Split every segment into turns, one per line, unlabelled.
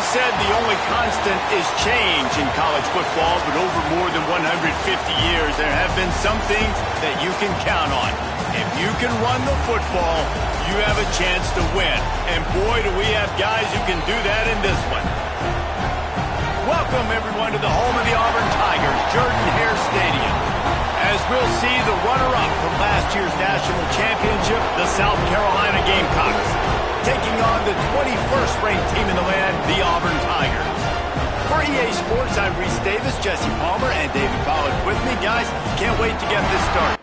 said the only constant is change in college football, but over more than 150 years, there have been some things that you can count on. If you can run the football, you have a chance to win. And boy, do we have guys who can do that in this one. Welcome, everyone, to the home of the Auburn Tigers, Jordan-Hare Stadium. As we'll see the runner-up from last year's national championship, the South Carolina Gamecocks, taking on the 21st ranked team in the land, the Auburn Tigers. For EA Sports, I'm Reese Davis, Jesse Palmer, and David Pollard with me. Guys, can't wait to get this started.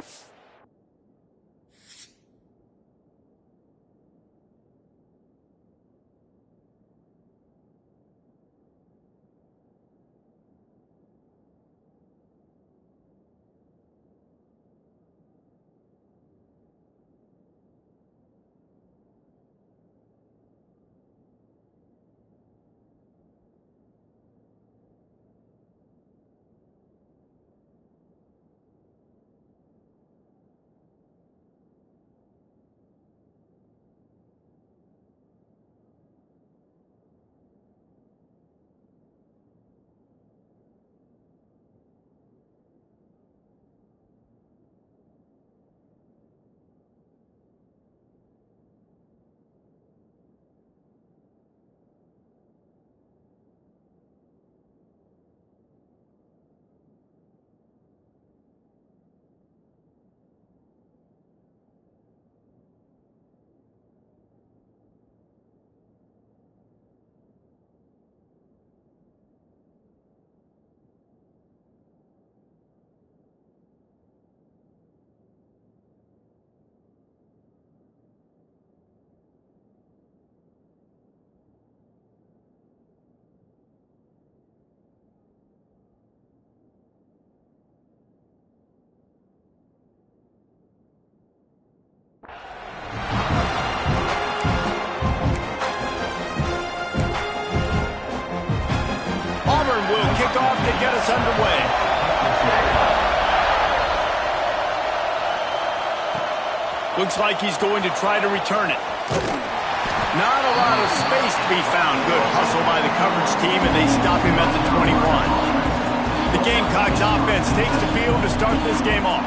Will kick off to get us underway. Looks like he's going to try to return it. Not a lot of space to be found. Good hustle by the coverage team, and they stop him at the 21. The Gamecocks offense takes the field to start this game off.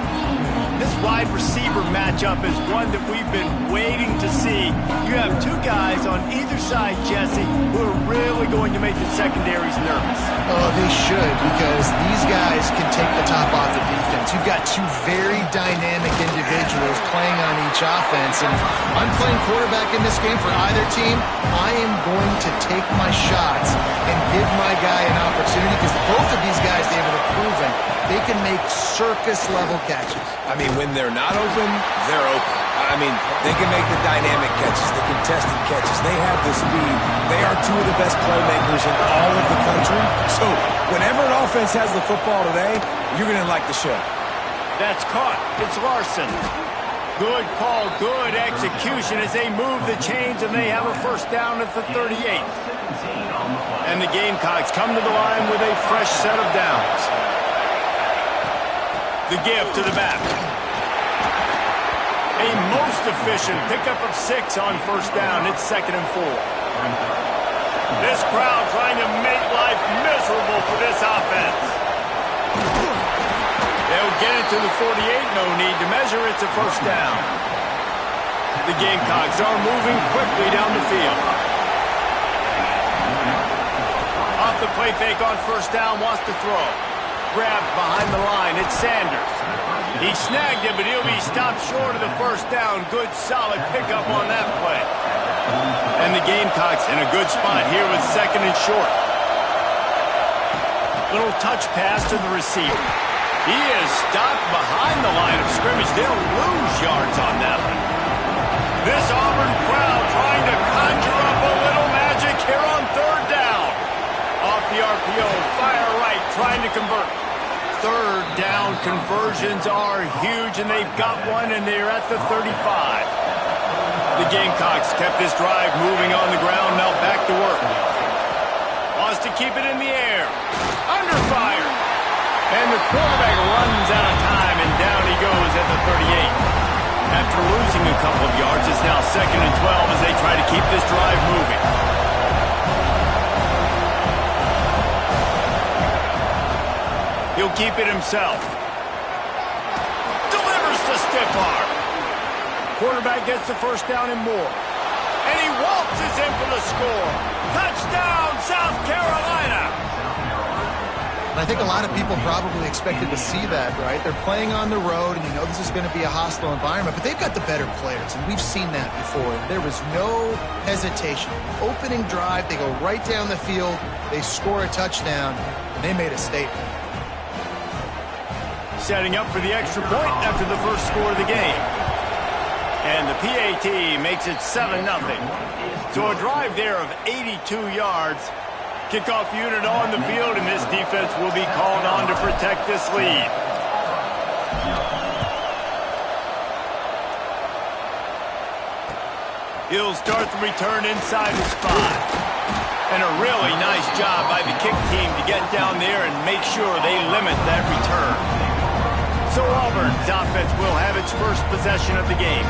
This wide receiver matchup is one that we've been waiting to see. You have two guys on either side, Jesse, who are really going to make the secondaries nervous.
Oh, they should, because these guys can take the top off the defense. You've got two very dynamic individuals playing on each offense, and if I'm playing quarterback in this game for either team, I am going to take my shots and give my guy an opportunity, because both of these guys, they've proven they can make circus-level catches.
I mean, when they're not open, they're open. I mean, they can make the dynamic catches, the contested catches. They have the speed. They are two of the best playmakers in all of the country. So whenever an offense has the football today, you're going to like the show.
That's caught. It's Larson. Good call, good execution as they move the chains, and they have a first down at the 38. And the Gamecocks come to the line with a fresh set of downs. The give to the back. A most efficient pickup of 6 on first down. It's 2nd and 4. This crowd trying to make life miserable for this offense. They'll get it to the 48. No need to measure. It's a first down. The Gamecocks are moving quickly down the field. Off the play fake on first down, wants to throw. Grabbed behind the line, it's Sanders. He snagged it, but he'll be stopped short of the first down. Good, solid pickup on that play. And the Gamecocks in a good spot here with 2nd and short. Little touch pass to the receiver. He is stopped behind the line of scrimmage. They'll lose yards on that one. This Auburn crowd trying to conjure up a little magic here on 3rd down. Off the RPO, fire right, trying to convert. 3rd down conversions are huge, and they've got one, and they're at the 35. The Gamecocks kept this drive moving on the ground, now back to work. Wants to keep it in the air. Under fire. And the quarterback runs out of time, and down he goes at the 38. After losing a couple of yards, it's now 2nd and 12 as they try to keep this drive moving. He'll keep it himself. Delivers the stiff arm. Quarterback gets the first down and more. And he waltzes in for the score. Touchdown, South Carolina.
I think a lot of people probably expected to see that, right? They're playing on the road, and you know this is going to be a hostile environment, but they've got the better players, and we've seen that before. There was no hesitation. Opening drive, they go right down the field, they score a touchdown, and they made a statement.
Setting up for the extra point after the first score of the game. And the PAT makes it 7-0. So a drive there of 82 yards. Kickoff unit on the field, and this defense will be called on to protect this lead. He'll start the return inside his 5. And a really nice job by the kick team to get down there and make sure they limit that return. So Auburn's offense will have its first possession of the game.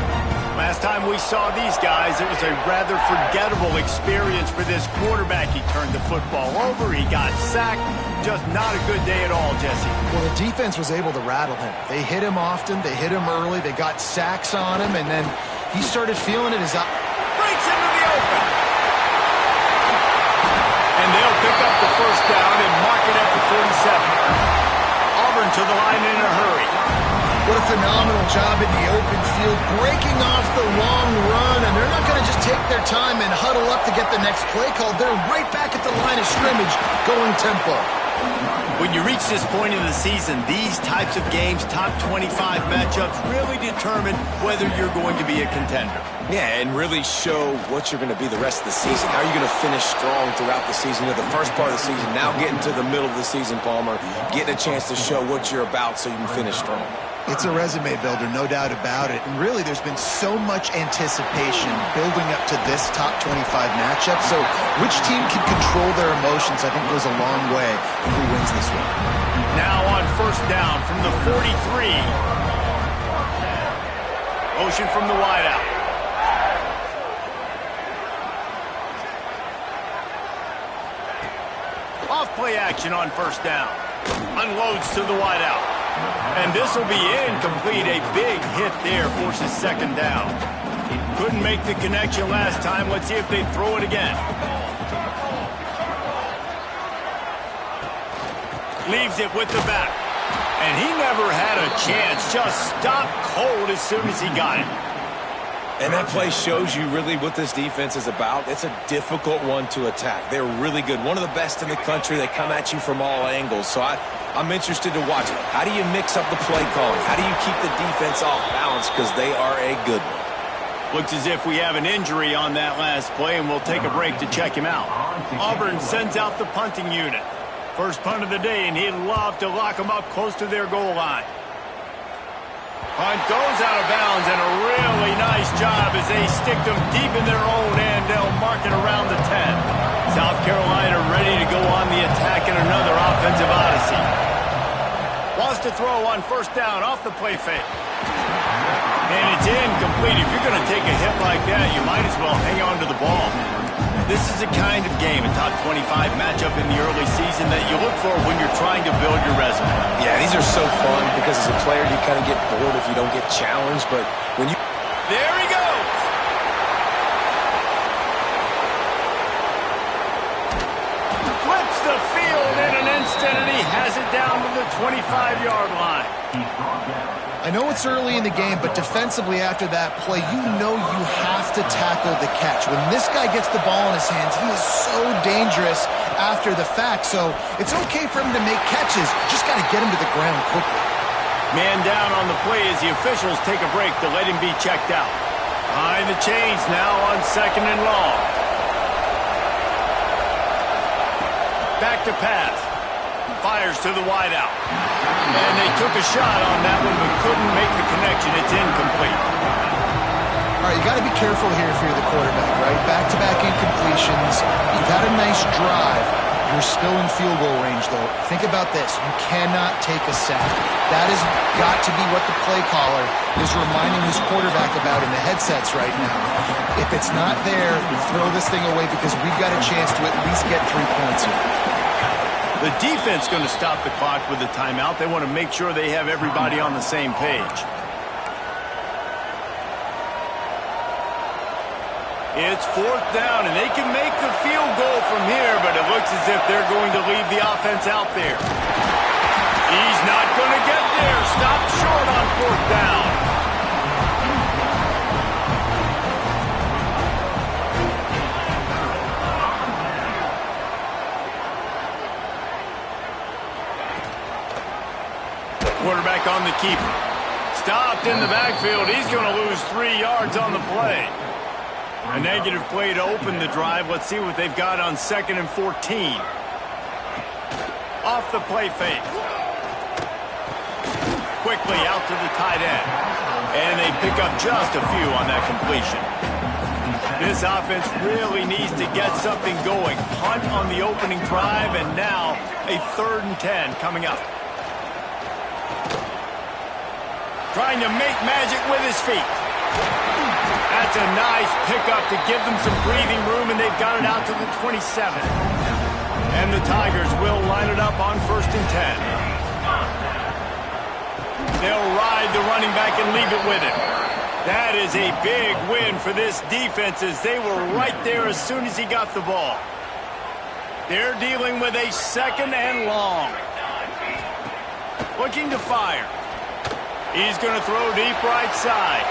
Last time we saw these guys, it was a rather forgettable experience for this quarterback. He turned the football over, he got sacked. Just not a good day at all, Jesse.
Well, the defense was able to rattle him. They hit him often, they hit him early, they got sacks on him, and then he started feeling it as up.
Breaks into the open. And they'll pick up the first down and mark it at the 47. Auburn to the line in a hurry.
What a phenomenal job in the open field, breaking off the long run, and they're not going to just take their time and huddle up to get the next play called. They're right back at the line of scrimmage, going tempo.
When you reach this point in the season, these types of games, top 25 matchups, really determine whether you're going to be a contender.
Yeah, and really show what you're going to be the rest of the season. How are you going to finish strong throughout the season? You know, the first part of the season, now getting to the middle of the season, Palmer, getting a chance to show what you're about so you can finish strong.
It's a resume builder, no doubt about it. And really, there's been so much anticipation building up to this top 25 matchup. So which team can control their emotions, I think, goes a long way in who wins this one.
Now on first down from the 43. Motion from the wideout. Off play action on first down. Unloads to the wideout. And this will be incomplete. A big hit there forces second down. Couldn't make the connection last time. Let's see if they throw it again. Leaves it with the back. And he never had a chance. Just stopped cold as soon as he got it.
And that play shows you really what this defense is about. It's a difficult one to attack. They're really good. One of the best in the country. They come at you from all angles. So I'm interested to watch it. How do you mix up the play calling? How do you keep the defense off balance? Because they are a good one.
Looks as if we have an injury on that last play, and we'll take a break to check him out. Auburn sends out the punting unit. First punt of the day, and he'd love to lock them up close to their goal line. Punt goes out of bounds, and a really nice job as they stick them deep in their own end. They'll mark it around the 10. South Carolina ready to go on the attack in another offensive odyssey. Wants to throw on first down off the play fake. And it's incomplete. If you're going to take a hit like that, you might as well hang on to the ball. This is a kind of game, a top 25 matchup in the early season that you look for when you're trying to build your resume.
Yeah, these are so fun because as a player, you kind of get bored if you don't get challenged. But when you...
There he goes! Flips the field in an instant, and he has it down to the 25-yard line.
I know it's early in the game, but defensively after that play, you know you have to tackle the catch. When this guy gets the ball in his hands, he is so dangerous after the fact. So it's okay for him to make catches. Just got to get him to the ground quickly.
Man down on the play as the officials take a break to let him be checked out. Behind the chains now on second and long. Back to pass. Fires to the wideout. And they took a shot on that one, but couldn't make the connection. It's incomplete.
All right, you got to be careful here if you're the quarterback, right? Back-to-back incompletions. You've had a nice drive. You're still in field goal range, though. Think about this. You cannot take a sack. That has got to be what the play caller is reminding his quarterback about in the headsets right now. If it's not there, throw this thing away because we've got a chance to at least get 3 points here.
The defense going to stop the clock with a timeout. They want to make sure they have everybody on the same page. It's 4th down, and they can make the field goal from here, but it looks as if they're going to leave the offense out there. He's not going to get there. Stopped short on 4th down. Quarterback on the keeper. Stopped in the backfield. He's going to lose 3 yards on the play. A negative play to open the drive. Let's see what they've got on 2nd and 14. Off the play fake. Quickly out to the tight end. And they pick up just a few on that completion. This offense really needs to get something going. Punt on the opening drive, and now a 3rd and 10 coming up. Trying to make magic with his feet. That's a nice pickup to give them some breathing room, and they've got it out to the 27. And the Tigers will line it up on 1st and 10. They'll ride the running back and leave it with him. That is a big win for this defense, as they were right there as soon as he got the ball. They're dealing with a 2nd and long. Looking to fire. He's going to throw deep right side.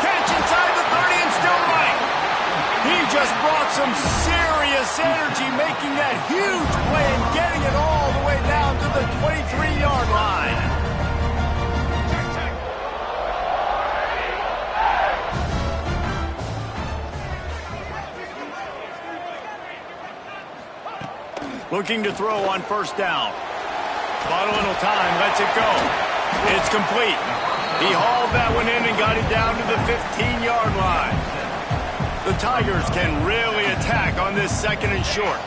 Catch inside the 30 and still right. He just brought some serious energy, making that huge play and getting it all the way down to the 23-yard line. Looking to throw on 1st down. Bought a little time, lets it go. It's complete. He hauled that one in and got it down to the 15-yard line. The Tigers can really attack on this 2nd and short.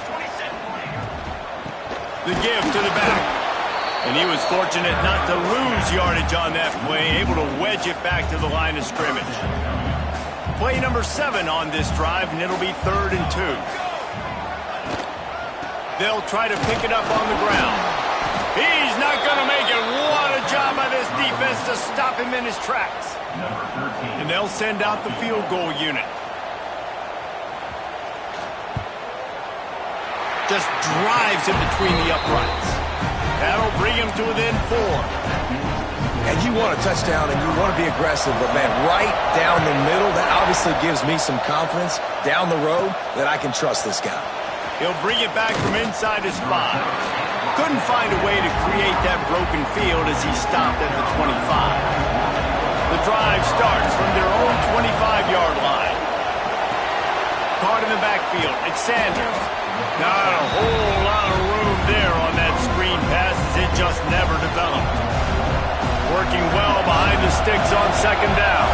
The give to the back. And he was fortunate not to lose yardage on that play, able to wedge it back to the line of scrimmage. Play number 7 on this drive, and it'll be 3rd and 2. They'll try to pick it up on the ground. He's not going to make it. What a job by this defense to stop him in his tracks. And they'll send out the field goal unit. Just drives in between the uprights. That'll bring him to within 4.
And you want a touchdown and you want to be aggressive, but man, right down the middle, that obviously gives me some confidence down the road that I can trust this guy.
He'll bring it back from inside his 5. Couldn't find a way to create that broken field as he stopped at the 25. The drive starts from their own 25-yard line. Caught in the backfield. It's Sanders. Not a whole lot of room there on that screen pass, as it just never developed. Working well behind the sticks on 2nd down.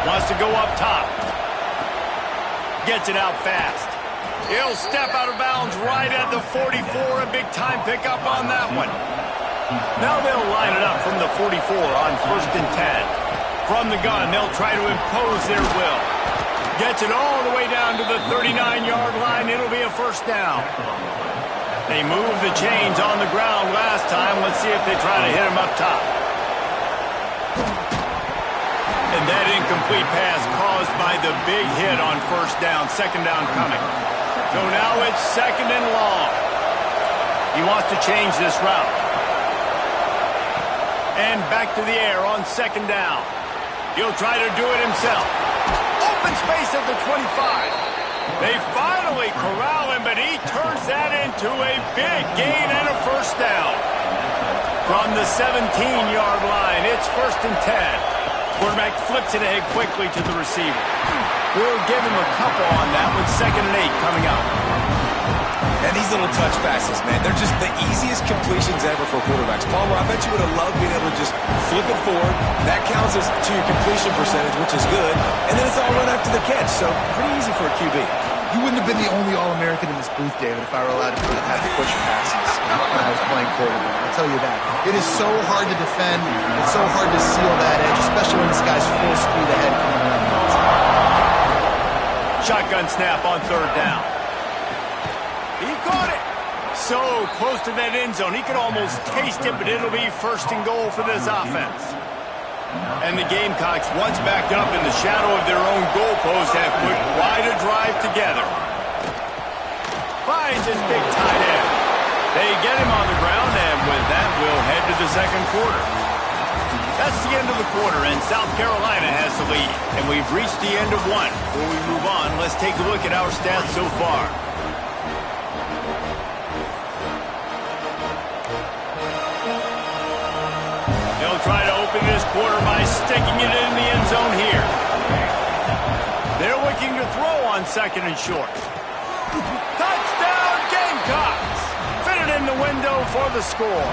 Wants to go up top. Gets it out fast. He'll step out of bounds right at the 44. A big-time pickup on that one. Now they'll line it up from the 44 on 1st and 10. From the gun, they'll try to impose their will. Gets it all the way down to the 39-yard line. It'll be a 1st down. They moved the chains on the ground last time. Let's see if they try to hit him up top. And that incomplete pass caused by the big hit on 1st down. 2nd down coming. So now it's 2nd and long. He wants to change this route. And back to the air on 2nd down. He'll try to do it himself. Open space at the 25. They finally corral him, but he turns that into a big gain and a 1st down. From the 17-yard line, it's 1st and 10. Quarterback flips it ahead quickly to the receiver. We'll give him a couple on that with 2nd and 8 coming up.
And these little touch passes, man, they're just the easiest completions ever for quarterbacks. Palmer, I bet you would have loved being able to just flip it forward. That counts as to your completion percentage, which is good. And then it's all run after the catch, so pretty easy for a QB.
You wouldn't have been the only All-American in this booth, David, if I were allowed to have to push passes when I was playing quarterback. I'll tell you that. It is so hard to defend. It's so hard to seal that edge, especially when this guy's full speed ahead coming around the outside.
Shotgun snap on 3rd down. He caught it. so close to that end zone. He could almost taste it, but it'll be first and goal for this offense. And the Gamecocks, once backed up in the shadow of their own goalpost, have put quite a drive together. Finds his big tight end. They get him on the ground, and with that, we'll head to the second quarter. That's the end of the quarter, and South Carolina has the lead. And we've reached the end of one. Before we move on, let's take a look at our stats so far. They'll try to open this quarter by sticking it in the end zone here. They're looking to throw on second and short. Touchdown, Gamecocks! Fitted in the window for the score.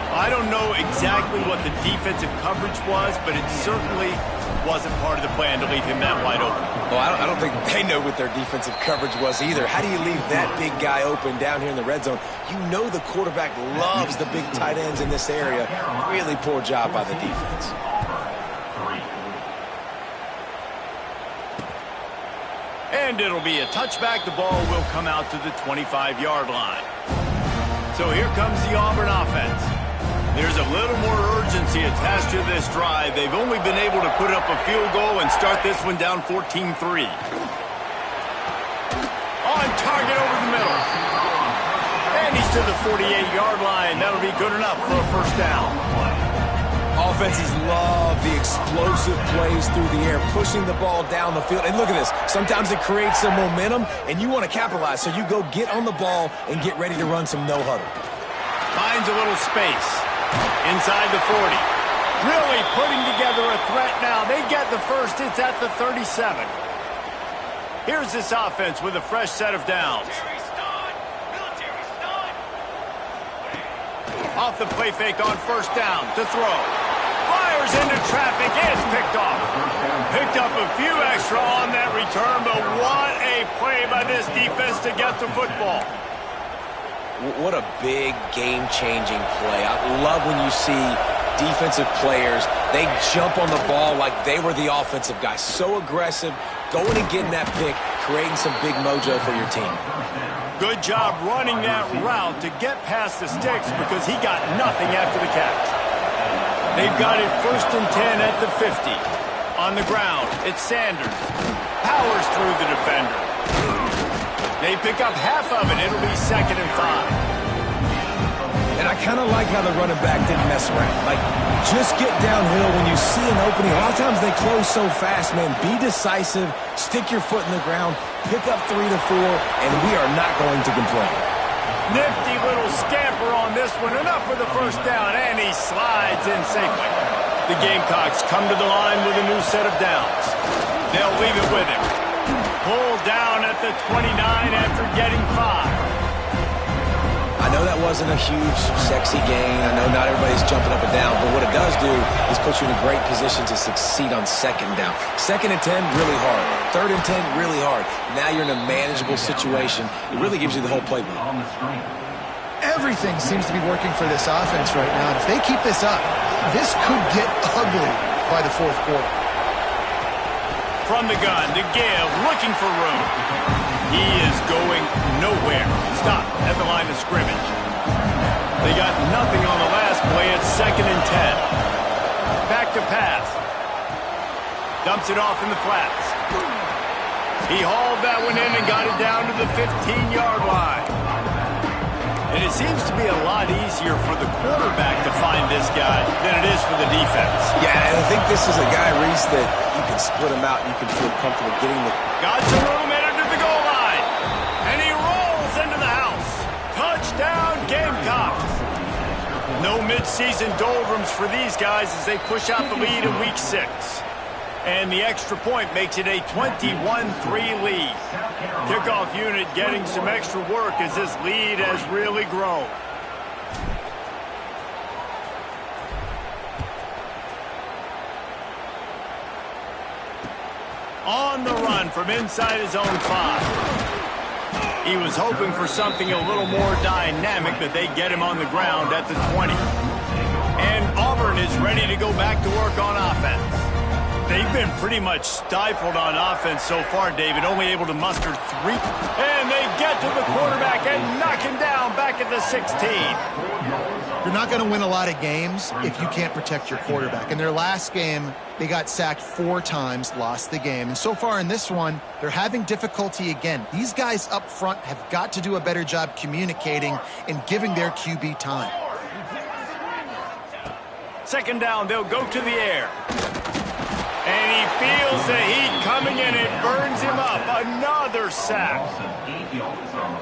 I don't know exactly what the defensive coverage was, but it certainly wasn't part of the plan to leave him that wide open.
Well, I don't think they know what their defensive coverage was either. How do you leave that big guy open down here in the red zone? You know the quarterback loves the big tight ends in this area. Really poor job by the defense.
And it'll be a touchback. The ball will come out to the 25-yard line. So here comes the Auburn offense. There's a little more urgency attached to this drive. They've only been able to put up a field goal and start this one down 14-3. On target over the middle. And he's to the 48-yard line. That'll be good enough for a first down.
Offenses love the explosive plays through the air, pushing the ball down the field. And look at this. Sometimes it creates some momentum, and you want to capitalize. So you go get on the ball and get ready to run some no-huddle.
Finds a little space. Inside the 40. Really putting together a threat now. They get the first. It's at the 37. Here's this offense with a fresh set of downs. Off the play fake on first down to throw. Fires into traffic. It's picked off. Picked up a few extra on that return, but what a play by this defense to get the football.
What a big game-changing play. I love when you see defensive players, they jump on the ball like they were the offensive guy. So aggressive, going and getting that pick, creating some big mojo for your team.
Good job running that route to get past the sticks because he got nothing after the catch. They've got it first and 10 at the 50. On the ground, it's Sanders. Powers through the defender. They pick up half of it. It'll be second and 5.
And I kind of like how the running back didn't mess around. Like, just get downhill when you see an opening. A lot of times they close so fast, man. Be decisive. Stick your foot in the ground. Pick up 3 to 4, and we are not going to complain.
Nifty little scamper on this one. Enough for the first down, and he slides in safely. The Gamecocks come to the line with a new set of downs. They'll leave it with him. Pulled down at the 29 after getting 5.
I know that wasn't a huge, sexy gain. I know not everybody's jumping up and down, but what it does do is put you in a great position to succeed on second down. Second and 10, really hard. Third and 10, really hard. Now you're in a manageable situation. It really gives you the whole playbook.
Everything seems to be working for this offense right now. And if they keep this up, this could get ugly by the fourth quarter.
From the gun to give, looking for room. He is going nowhere. Stop at the line of scrimmage. They got nothing on the last play. It's second and 10. Back to pass. Dumps it off in the flats. He hauled that one in and got it down to the 15-yard line. And it seems to be a lot easier for the quarterback to find this guy than it is for the defense.
Yeah, and I think this is a guy, Reese, that you can split him out. You can feel comfortable getting the...
Got some room headed to the goal line. And he rolls into the house. Touchdown, Gamecocks. No midseason doldrums for these guys as they push out the lead in Week 6. And the extra point makes it a 21-3 lead. Kickoff unit getting some extra work as this lead has really grown. On the run from inside his own 5. He was hoping for something a little more dynamic, but they get him on the ground at the 20. And Auburn is ready to go back to work on offense. They've been pretty much stifled on offense so far, David, only able to muster 3. And they get to the quarterback and knock him down back at the 16.
You're not going to win a lot of games if you can't protect your quarterback. In their last game, they got sacked 4 times, lost the game. And so far in this one, they're having difficulty again. These guys up front have got to do a better job communicating and giving their QB time.
Second down, they'll go to the air. And he feels the heat coming in. It burns him up. Another sack.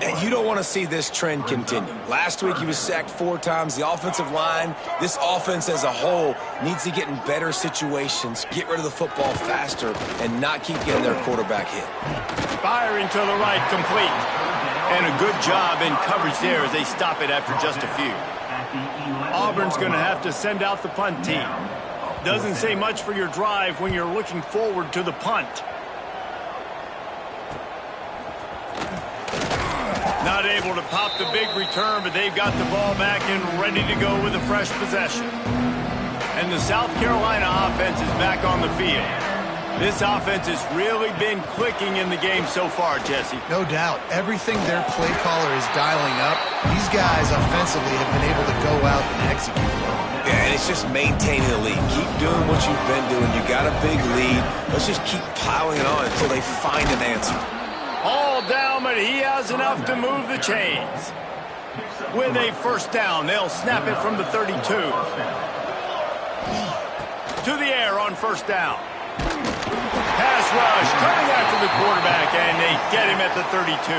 And you don't want to see this trend continue. Last week he was sacked 4 times. The offensive line, this offense as a whole, needs to get in better situations, get rid of the football faster, and not keep getting their quarterback hit.
Firing to the right, complete. And a good job in coverage there as they stop it after just a few. Auburn's going to have to send out the punt team. Doesn't say much for your drive when you're looking forward to the punt. Not able to pop the big return, but they've got the ball back and ready to go with a fresh possession. And the South Carolina offense is back on the field. This offense has really been clicking in the game so far, Jesse.
No doubt. Everything their play caller is dialing up, these guys offensively have been able to go out and execute.
Yeah, and it's just maintaining the lead. Keep doing what you've been doing. You got a big lead. Let's just keep piling it on until they find an answer.
All down, but he has enough to move the chains. With a first down, they'll snap it from the 32. To the air on first down. Pass rush coming after the quarterback, and they get him at the 32.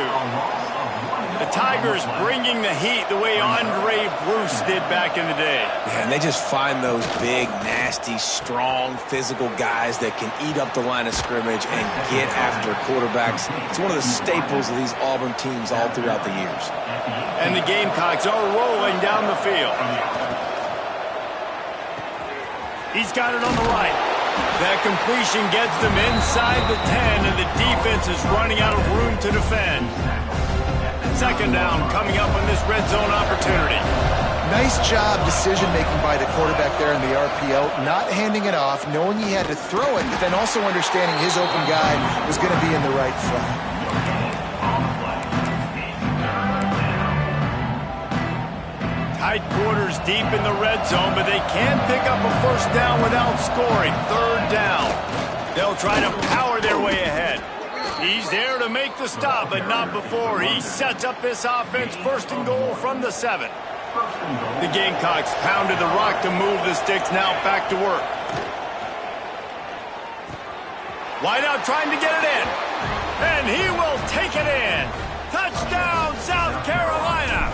The Tigers bringing the heat the way Andre Bruce did back in the day.
Yeah, and they just find those big, nasty, strong, physical guys that can eat up the line of scrimmage and get after quarterbacks. It's one of the staples of these Auburn teams all throughout the years.
And the Gamecocks are rolling down the field. He's got it on the right. That completion gets them inside the 10, and the defense is running out of room to defend. Second down coming up on this red zone opportunity.
Nice job decision-making by the quarterback there in the RPO, not handing it off, knowing he had to throw it, but then also understanding his open guy was going to be in the right flat.
Tight quarters deep in the red zone, but they can't pick up a first down without scoring. Third down. They'll try to power their way ahead. He's there to make the stop, but not before he sets up this offense. First and goal from the 7. The Gamecocks pounded the rock to move the sticks. Now back to work. Wideout trying to get it in. And he will take it in. Touchdown, South Carolina.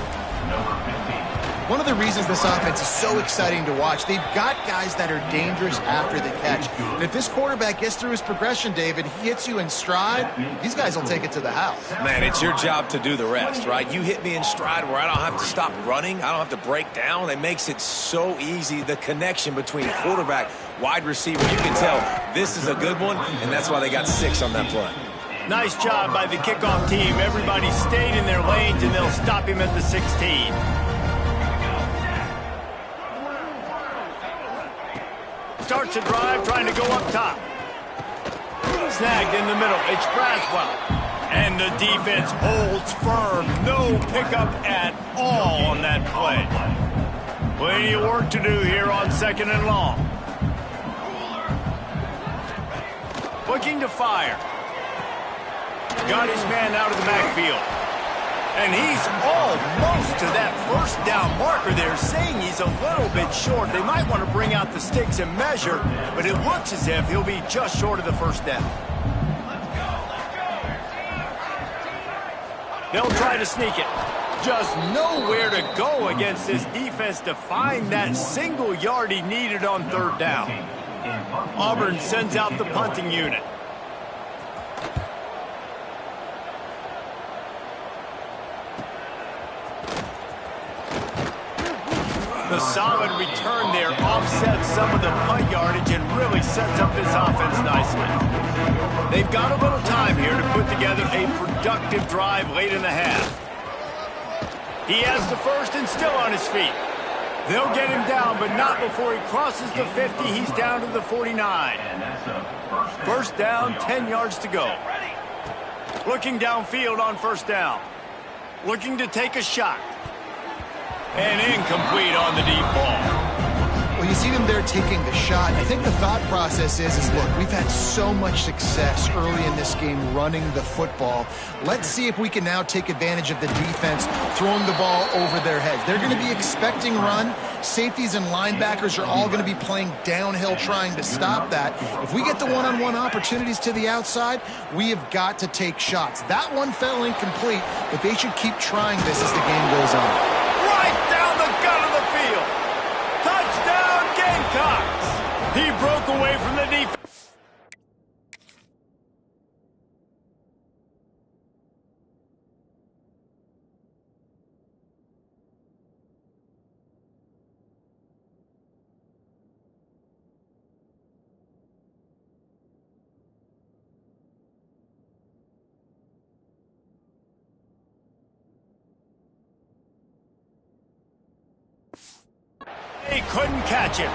One of the reasons this offense is so exciting to watch, they've got guys that are dangerous after the catch. And if this quarterback gets through his progression, David, he hits you in stride, these guys will take it to the house.
Man, it's your job to do the rest, right? You hit me in stride where I don't have to stop running. I don't have to break down. It makes it so easy, the connection between quarterback, wide receiver. You can tell this is a good one, and that's why they got 6 on that play.
Nice job by the kickoff team. Everybody stayed in their lanes, and they'll stop him at the 16. Starts a drive, trying to go up top. Snagged in the middle. It's Braswell. And the defense holds firm. No pickup at all on that play. Plenty of work to do here on second and long. Looking to fire. Got his man out of the backfield. And he's almost to that first down marker there, saying he's a little bit short. They might want to bring out the sticks and measure, but it looks as if he'll be just short of the first down. They'll try to sneak it. Just nowhere to go against this defense to find that single yard he needed on third down. Auburn sends out the punting unit. The solid return there offsets some of the punt yardage and really sets up this offense nicely. They've got a little time here to put together a productive drive late in the half. He has the first and still on his feet. They'll get him down, but not before he crosses the 50. He's down to the 49. First down, 10 yards to go. Looking downfield on first down. Looking to take a shot. And incomplete on the deep ball.
Well, you see them there taking the shot. I think the thought process is look, we've had so much success early in this game running the football. Let's see if we can now take advantage of the defense throwing the ball over their heads. They're going to be expecting run. Safeties and linebackers are all going to be playing downhill trying to stop that. If we get the one-on-one opportunities to the outside, we have got to take shots. That one fell incomplete, but they should keep trying this as the game goes on.
Right down the gut of the field. Touchdown, Gamecocks! He broke away from the defense. They couldn't catch him.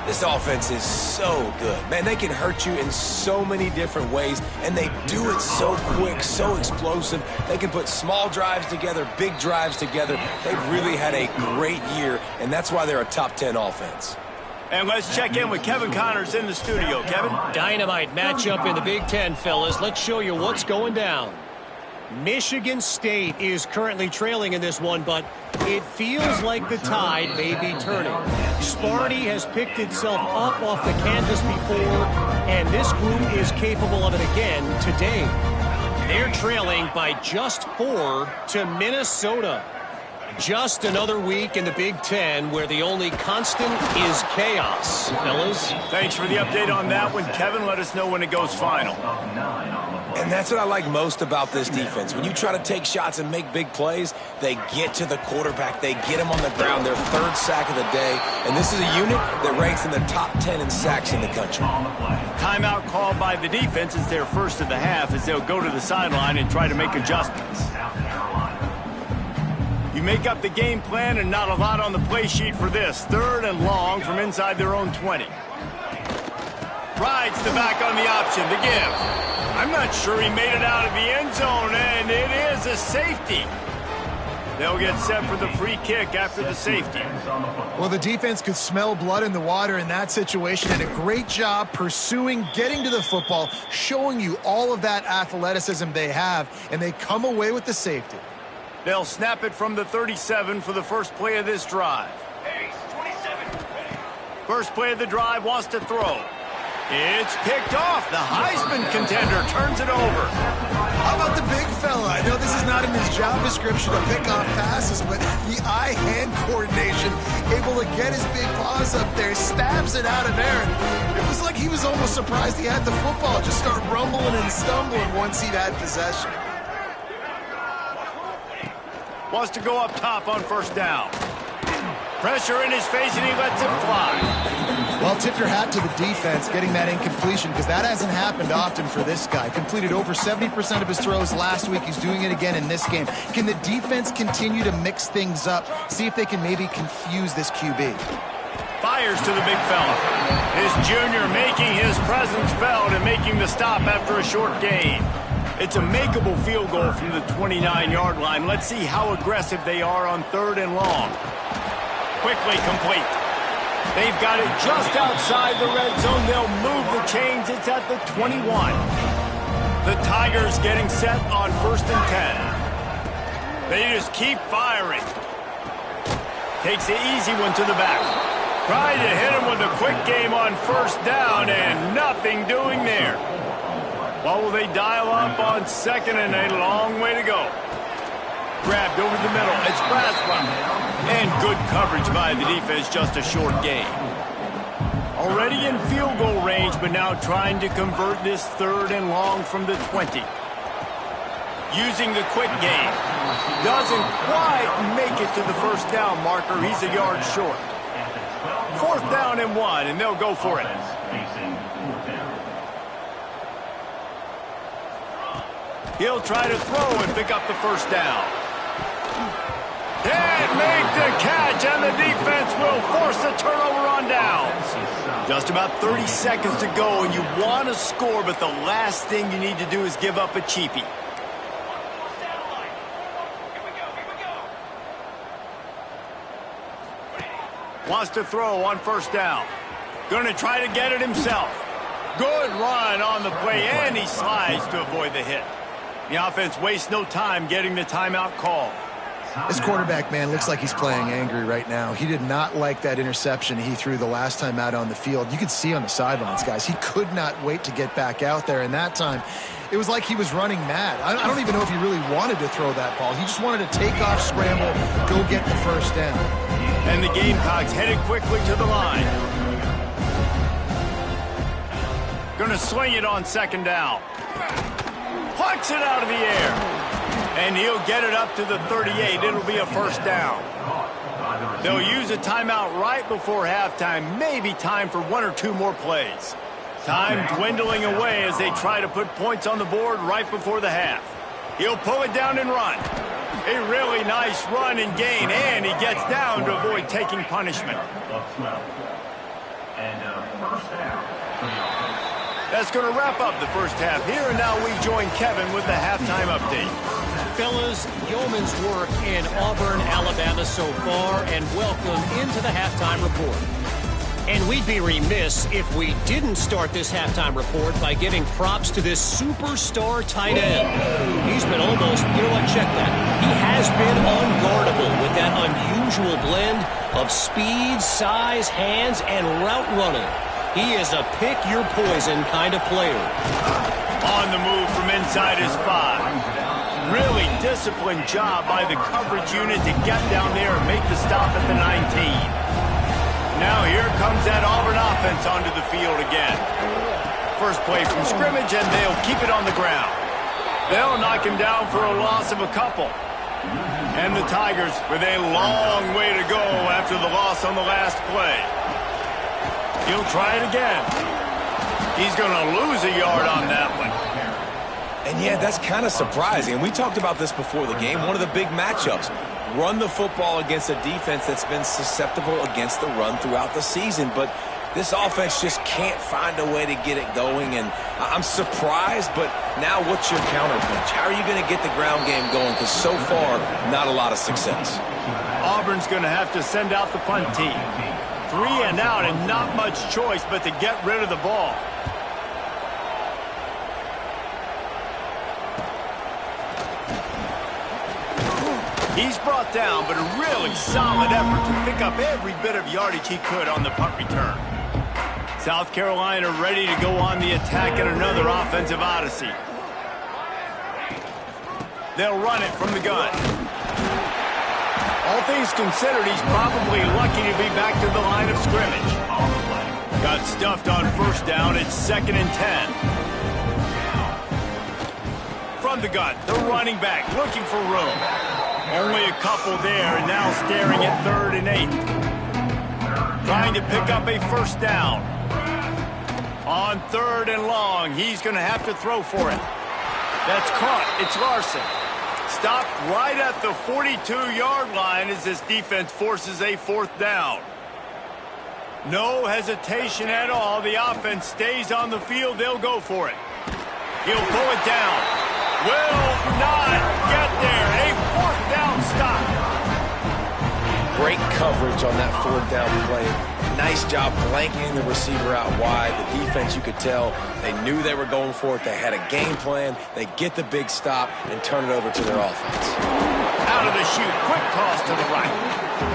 This offense is so good. Man, they can hurt you in so many different ways, and they do it so quick, so explosive. They can put small drives together, big drives together. They've really had a great year, and that's why they're a top 10 offense.
And let's check in with Kevin Connors in the studio. Kevin?
Dynamite matchup in the Big Ten, fellas. Let's show you what's going down. Michigan State is currently trailing in this one, but it feels like the tide may be turning. Sparty has picked itself up off the canvas before, and this group is capable of it again today. They're trailing by just 4 to Minnesota. Just another week in the Big Ten where the only constant is chaos, fellas.
Thanks for the update on that one, Kevin. Let us know when it goes final.
And that's what I like most about this defense. When you try to take shots and make big plays, they get to the quarterback. They get him on the ground. Their third sack of the day. And this is a unit that ranks in the top 10 in sacks in the country.
Timeout called by the defense. It's their first of the half as they'll go to the sideline and try to make adjustments. You make up the game plan and not a lot on the play sheet for this. Third and long from inside their own 20. Rides the back on the option to give. I'm not sure he made it out of the end zone, and it is a safety. They'll get set for the free kick after the safety.
Well, the defense could smell blood in the water in that situation, and a great job pursuing, getting to the football, showing you all of that athleticism they have, and they come away with the safety.
They'll snap it from the 37 for the first play of this drive. First play of the drive, wants to throw. It's picked off. The Heisman contender turns it over.
How about the big fella? I know this is not in his job description to pick off passes, but the eye-hand coordination, able to get his big paws up there, stabs it out of there. It was like he was almost surprised he had the football. Just start rumbling and stumbling once he'd had possession.
Wants to go up top on first down. Pressure in his face, and he lets it fly.
Well, tip your hat to the defense getting that incompletion, because that hasn't happened often for this guy. Completed over 70% of his throws last week. He's doing it again in this game. Can the defense continue to mix things up? See if they can maybe confuse this QB.
Fires to the big fella. His junior making his presence felt and making the stop after a short gain. It's a makeable field goal from the 29-yard line. Let's see how aggressive they are on third and long. Quickly complete. They've got it just outside the red zone. They'll move the chains. It's at the 21. The Tigers getting set on first and 10. They just keep firing. Takes the easy one to the back. Tried to hit him with a quick game on first down, and nothing doing there. What will they dial up on second, and a long way to go. Grabbed over the middle. It's Braswell. And good coverage by the defense, just a short gain. Already in field goal range, but now trying to convert this third and long from the 20. Using the quick game. Doesn't quite make it to the first down marker. He's a yard short. Fourth down and 1, and they'll go for it. He'll try to throw and pick up the first down. And make the catch scrimmage, and the defense will force a turnover on downs. Just about 30 seconds to go, and you want to score, but the last thing you need to do is give up a cheapie. Wants to throw on first down. Going to try to get it himself. Good run on the play, and he slides to avoid the hit. The offense wastes no time getting the timeout call.
This quarterback, man, looks like he's playing angry right now. He did not like that interception he threw the last time out on the field. You could see on the sidelines, guys, he could not wait to get back out there. And that time, it was like he was running mad. I don't even know if he really wanted to throw that ball. He just wanted to take off, scramble, go get the first down.
And the Gamecocks headed quickly to the line. Going to swing it on second down. Plucks it out of the air. And he'll get it up to the 38. It'll be a first down. They'll use a timeout right before halftime. Maybe time for one or two more plays. Time dwindling away as they try to put points on the board right before the half. He'll pull it down and run. A really nice run and gain, and he gets down to avoid taking punishment. That's going to wrap up the first half here, and now we join Kevin with the halftime update.
Fellas, yeoman's work in Auburn, Alabama so far, and welcome into the halftime report. And we'd be remiss if we didn't start this halftime report by giving props to this superstar tight end. He's been almost, you know what, check that. He has been unguardable with that unusual blend of speed, size, hands, and route running. He is a pick-your-poison kind of player.
On the move from inside his 5. Really disciplined job by the coverage unit to get down there and make the stop at the 19. Now here comes that Auburn offense onto the field again. First play from scrimmage, and they'll keep it on the ground. They'll knock him down for a loss of a couple. And the Tigers with a long way to go after the loss on the last play. He'll try it again. He's going to lose a yard on that one.
And yeah, that's kind of surprising. We talked about this before the game. One of the big matchups. Run the football against a defense that's been susceptible against the run throughout the season. But this offense just can't find a way to get it going. And I'm surprised, but now what's your counterpunch? How are you going to get the ground game going? Because so far, not a lot of success.
Auburn's going to have to send out the punt team. 3 and out, and not much choice but to get rid of the ball. He's brought down, but a really solid effort to pick up every bit of yardage he could on the punt return. South Carolina ready to go on the attack in another offensive odyssey. They'll run it from the gun. All things considered, he's probably lucky to be back to the line of scrimmage. Got stuffed on first down. It's 2nd and 10. From the gun, the running back looking for room. Only a couple there, and now staring at 3rd and 8. Trying to pick up a first down. On 3rd and long, he's going to have to throw for it. That's caught. It's Larson. Stopped right at the 42-yard line as this defense forces a 4th down. No hesitation at all. The offense stays on the field. They'll go for it. He'll pull it down. Will not get there. A 4th down stop.
Great coverage on that 4th down play. Nice job blanketing the receiver out wide. The defense, you could tell, they knew they were going for it. They had a game plan. They get the big stop and turn it over to their offense.
Out of the chute, quick toss to the right.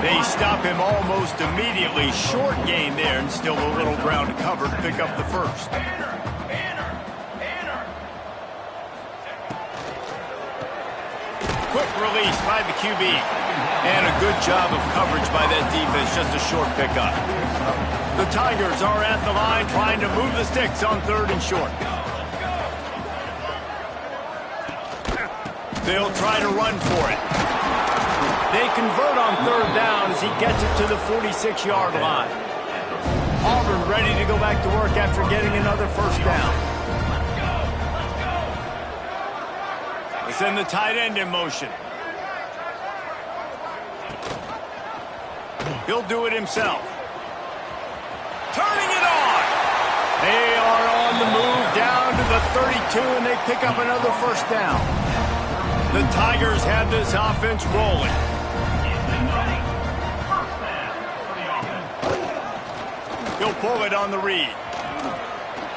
They stop him almost immediately. Short gain there, and still a little ground to cover to pick up the first. Quick release by the QB. And a good job of coverage by that defense, just a short pickup. The Tigers are at the line trying to move the sticks on 3rd and short. They'll try to run for it. They convert on 3rd down as he gets it to the 46-yard line. Auburn ready to go back to work after getting another first down. They send the tight end in motion. He'll do it himself. Turning it on. They are on the move down to the 32, and they pick up another first down. The Tigers have this offense rolling. He'll pull it on the read.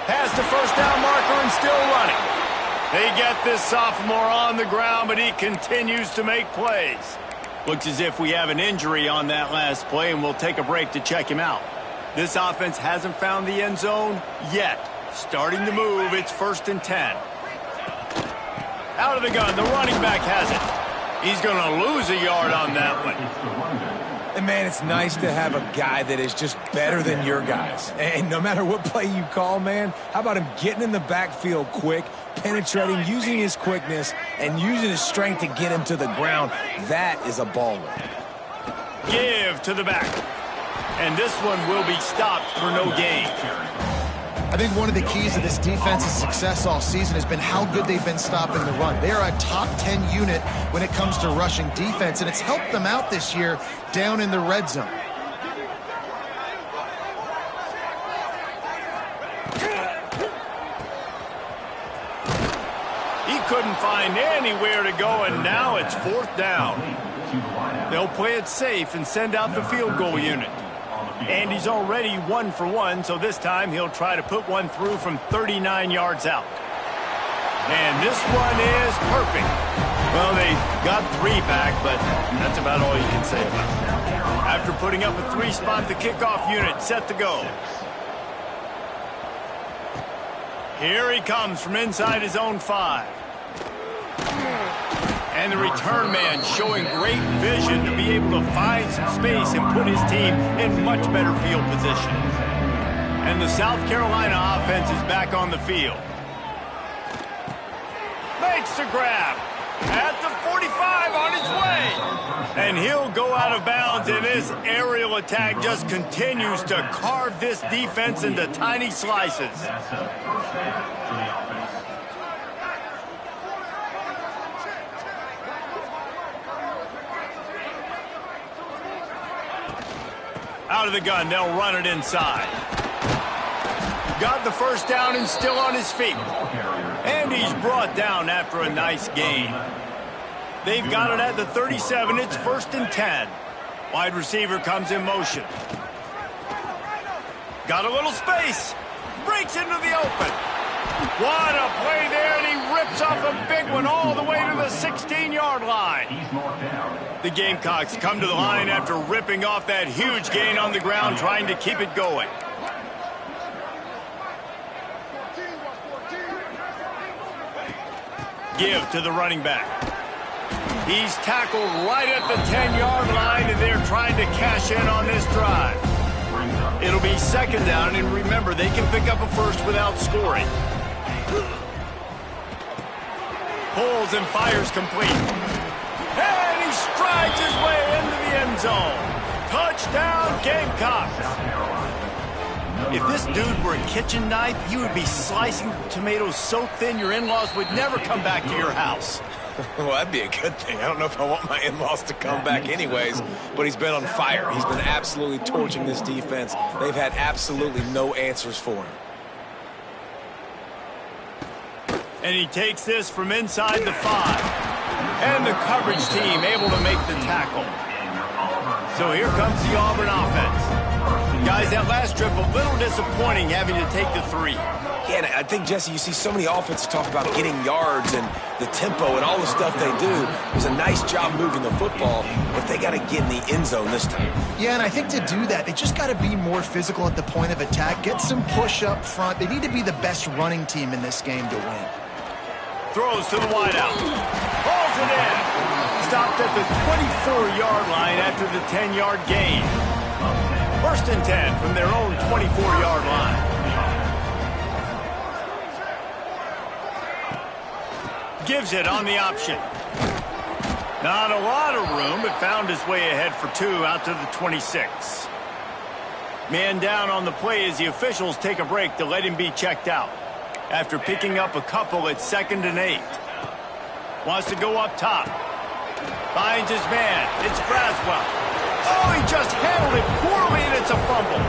Past the first down marker and still running. They get this sophomore on the ground, but he continues to make plays. Looks as if we have an injury on that last play, and we'll take a break to check him out. This offense hasn't found the end zone yet. Starting to move, it's 1st and 10. Out of the gun, the running back has it. He's going to lose a yard on that one.
And, man, it's nice to have a guy that is just better than your guys. And no matter what play you call, man, how about him getting in the backfield quick, penetrating, using his quickness, and using his strength to get him to the ground. That is a baller.
Give to the back. And this one will be stopped for no gain.
I think one of the keys to this defense's success all season has been how good they've been stopping the run. They are a top 10 unit when it comes to rushing defense, and it's helped them out this year down in the red zone.
He couldn't find anywhere to go, and now it's 4th down. They'll play it safe and send out the field goal unit. And he's already 1 for 1, so this time he'll try to put one through from 39 yards out. And this one is perfect. Well, they got 3 back, but that's about all you can say about it. After putting up a 3-spot, the kickoff unit set to go. Here he comes from inside his own 5. And the return man showing great vision to be able to find some space and put his team in much better field position. And the South Carolina offense is back on the field. Makes the grab. At the 45 on his way. And he'll go out of bounds, and this aerial attack just continues to carve this defense into tiny slices. Out of the gun, they'll run it inside. Got the first down and still on his feet. And he's brought down after a nice gain. They've got it at the 37. It's 1st and 10. Wide receiver comes in motion. Got a little space. Breaks into the open. What a play there, and he rips off a big one all the way to the 16-yard line. The Gamecocks come to the line after ripping off that huge gain on the ground, trying to keep it going. Give to the running back. He's tackled right at the 10-yard line, and they're trying to cash in on this drive. It'll be 2nd down, and remember, they can pick up a first without scoring. Pulls and fires complete. And he strides his way into the end zone. Touchdown, Gamecocks. If this dude were a kitchen knife, you would be slicing tomatoes so thin your in-laws would never come back to your house.
Well, that'd be a good thing. I don't know if I want my in-laws to come back anyways, but he's been on fire. He's been absolutely torching this defense. They've had absolutely no answers for him.
And he takes this from inside the 5. And the coverage team able to make the tackle. So here comes the Auburn offense. Guys, that last trip, a little disappointing having to take the 3.
Yeah, and I think, Jesse, you see so many offenses talk about getting yards and the tempo and all the stuff they do. It was a nice job moving the football, but they got to get in the end zone this time.
Yeah, and I think to do that, they just got to be more physical at the point of attack, get some push up front. They need to be the best running team in this game to win.
Throws to the wideout. Hauls it in. Stopped at the 24-yard line after the 10-yard gain. 1st and 10 from their own 24-yard line. Gives it on the option. Not a lot of room, but found his way ahead for 2 out to the 26. Man down on the play as the officials take a break to let him be checked out. After picking up a couple, it's 2nd and 8. Wants to go up top. Finds his man. It's Braswell. Oh, he just handled it poorly, and it's a fumble.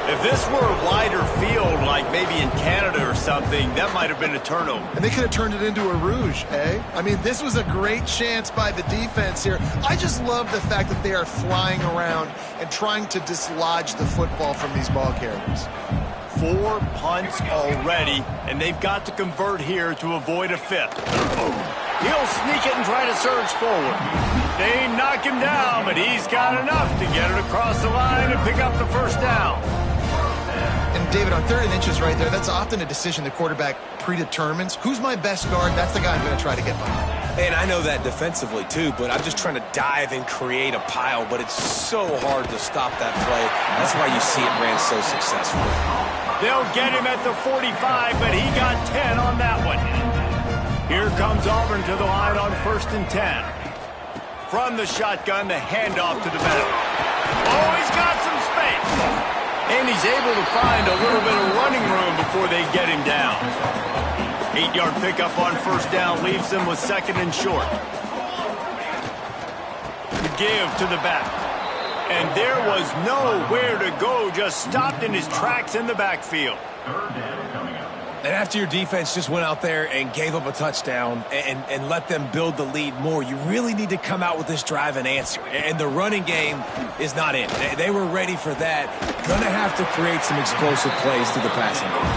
If this were a wider field, like maybe in Canada or something, that might have been a turnover.
And they could have turned it into a rouge, eh? I mean, this was a great chance by the defense here. I just love the fact that they are flying around and trying to dislodge the football from these ball carriers.
4 punts already, and they've got to convert here to avoid a fifth. He'll sneak it and try to surge forward. They knock him down, but he's got enough to get it across the line and pick up the first down.
And David, on 3rd and inches right there, that's often a decision the quarterback predetermines. Who's my best guard? That's the guy I'm going to try to get behind.
And I know that defensively, too, but I'm just trying to dive and create a pile, but it's so hard to stop that play. That's why you see it ran so successfully.
They'll get him at the 45, but he got 10 on that one. Here comes Auburn to the line on 1st and 10. From the shotgun, the handoff to the back. Oh, he's got some space. And he's able to find a little bit of running room before they get him down. 8-yard pickup on 1st down leaves them with 2nd and short. The give to the back. And there was nowhere to go, just stopped in his tracks in the backfield.
And after your defense just went out there and gave up a touchdown and let them build the lead more, you really need to come out with this drive and answer. And the running game is not in. They were ready for that. Gonna have to create some explosive plays to the passing game.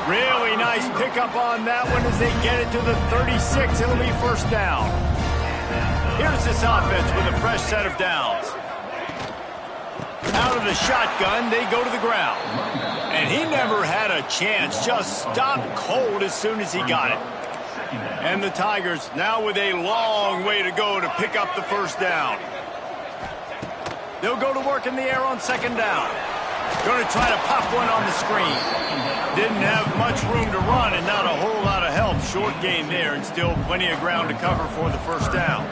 Really nice pickup on that one as they get it to the 36. It'll be 1st down. Here's this offense with a fresh set of downs. Out of the shotgun, they go to the ground. And he never had a chance, just stopped cold as soon as he got it. And the Tigers now with a long way to go to pick up the 1st down. They'll go to work in the air on 2nd down. Going to try to pop one on the screen. Didn't have much room to run and not a whole lot of help. Short gain there and still plenty of ground to cover for the 1st down.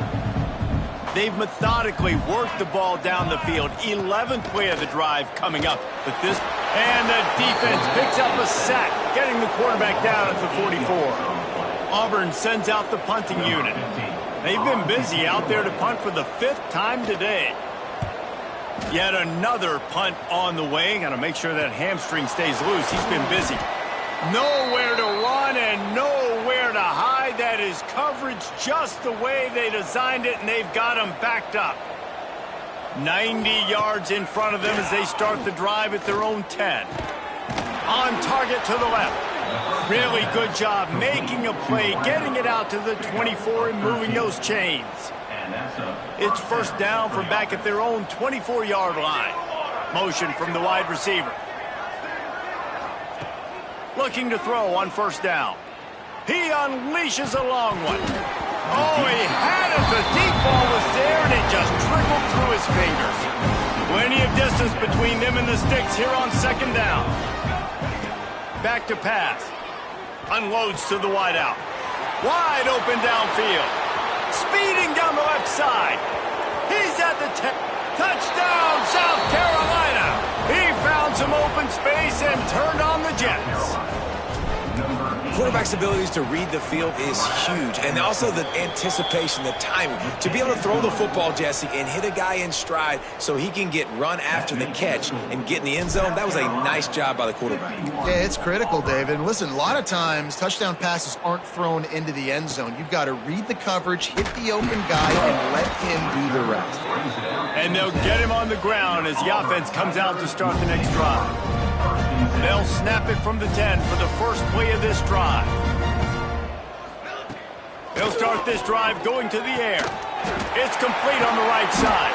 They've methodically worked the ball down the field. 11th play of the drive coming up. But this, and the defense picks up a sack, getting the quarterback down at the 44. Auburn sends out the punting unit. They've been busy out there to punt for the 5th time today. Yet another punt on the way. Got to make sure that hamstring stays loose. He's been busy. Nowhere to run and nowhere to hide. That is coverage just the way they designed it, and they've got him backed up. 90 yards in front of them as they start the drive at their own 10. On target to the left. Really good job making a play, getting it out to the 24 and moving those chains. It's 1st down from back at their own 24-yard line. Motion from the wide receiver. Looking to throw on 1st down. He unleashes a long one. Oh, he had it. The deep ball was there, and it just trickled through his fingers. Plenty of distance between them and the sticks here on 2nd down. Back to pass. Unloads to the wideout. Wide open downfield. Speeding down the left side. He's at the 10. Touchdown, South Carolina. He found some open space and turned on the Jets.
Quarterback's abilities to read the field is huge, and also the anticipation, the timing. To be able to throw the football, Jesse, and hit a guy in stride so he can get run after the catch and get in the end zone, that was a nice job by the quarterback.
Yeah, it's critical, David. And listen, a lot of times touchdown passes aren't thrown into the end zone. You've got to read the coverage, hit the open guy, and let him do the rest.
And they'll get him on the ground as the offense comes out to start the next drive. They'll snap it from the 10 for the first play of this drive. They'll start this drive going to the air. It's complete on the right side.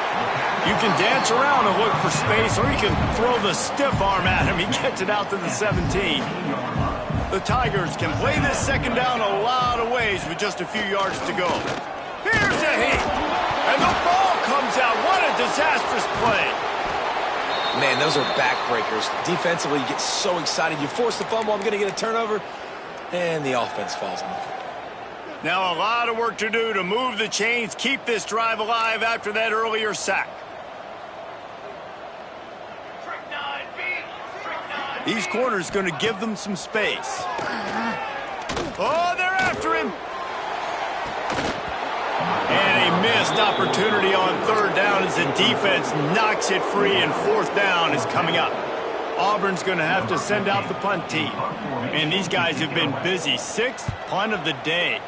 You can dance around and look for space, or you can throw the stiff arm at him. He gets it out to the 17. The Tigers can play this 2nd down a lot of ways with just a few yards to go. Here's a hit. And the ball comes out. What a disastrous play.
Man, those are backbreakers. Defensively, you get so excited. You force the fumble, I'm going to get a turnover, and the offense falls on the football.
Now a lot of work to do to move the chains, keep this drive alive after that earlier sack. These corners going to give them some space. Oh, they're after him. And a missed opportunity on third down as the defense knocks it free, and fourth down is coming up. Auburn's going to have to send out the punt team. And these guys have been busy. Sixth punt of the day.